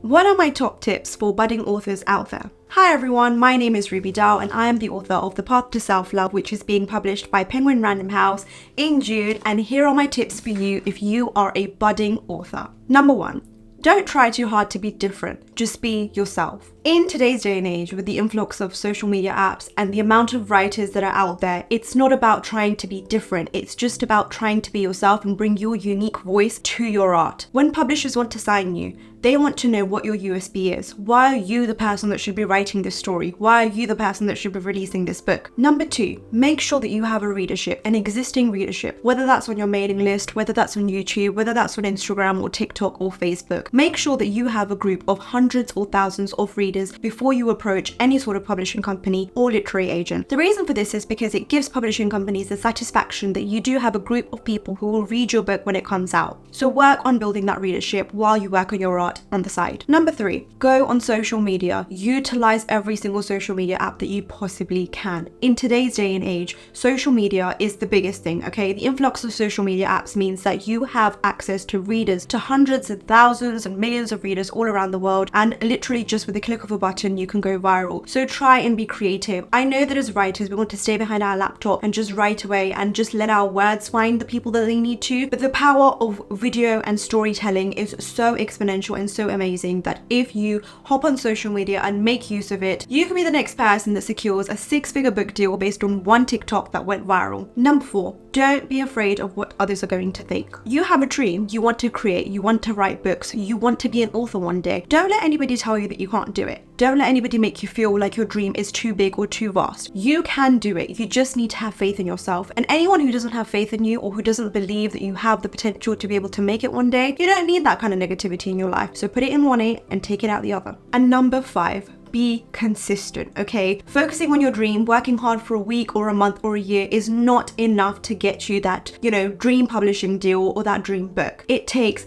What are my top tips for budding authors out there? Hi everyone, my name is Ruby Dow and I am the author of The Path to Self-Love, which is being published by Penguin Random House in June, and here are my tips for you if you are a budding author. Number 1. Don't try too hard to be different, just be yourself. In today's day and age, with the influx of social media apps and the amount of writers that are out there, it's not about trying to be different, it's just about trying to be yourself and bring your unique voice to your art. When publishers want to sign you, they want to know what your USP is. Why are you the person that should be writing this story? Why are you the person that should be releasing this book? Number 2, make sure that you have a readership, an existing readership, whether that's on your mailing list, whether that's on YouTube, whether that's on Instagram or TikTok or Facebook. Make sure that you have a group of hundreds or thousands of readers before you approach any sort of publishing company or literary agent. The reason for this is because it gives publishing companies the satisfaction that you do have a group of people who will read your book when it comes out. So work on building that readership while you work on your art on the side. Number 3, go on social media. Utilize every single social media app that you possibly can. In today's day and age, social media is the biggest thing, okay? The influx of social media apps means that you have access to readers, to hundreds and thousands and millions of readers all around the world, and literally just with a click of a button you can go viral. So try and be creative. I know that as writers we want to stay behind our laptop and just write away and just let our words find the people that they need to, but the power of video and storytelling is so exponential and so amazing that if you hop on social media and make use of it, you can be the next person that secures a 6-figure book deal based on one TikTok that went viral. Number 4, don't be afraid of what others are going to think. You have a dream, you want to create, you want to write books, you want to be an author one day. Don't let anybody tell you that you can't do it. Don't let anybody make you feel like your dream is too big or too vast. You can do it. You just need to have faith in yourself. And anyone who doesn't have faith in you or who doesn't believe that you have the potential to be able to make it one day, you don't need that kind of negativity in your life. So put it in one ear and take it out the other. And number 5, be consistent, okay? Focusing on your dream, working hard for a week or a month or a year is not enough to get you that, dream publishing deal or that dream book. It takes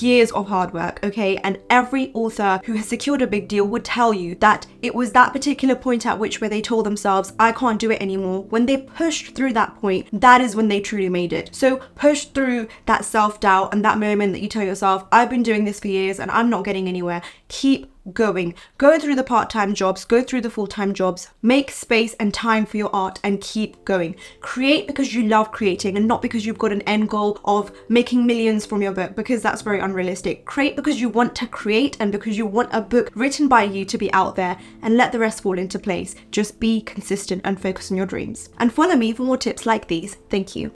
years of hard work, okay? And every author who has secured a big deal would tell you that it was that particular point at which where they told themselves, I can't do it anymore. When they pushed through that point, that is when they truly made it. So push through that self-doubt and that moment that you tell yourself, I've been doing this for years and I'm not getting anywhere. Keep going. Go through the part-time jobs, go through the full-time jobs, make space and time for your art and keep going. Create because you love creating and not because you've got an end goal of making millions from your book, because that's very unrealistic. Create because you want to create and because you want a book written by you to be out there, and let the rest fall into place. Just be consistent and focus on your dreams. And follow me for more tips like these. Thank you.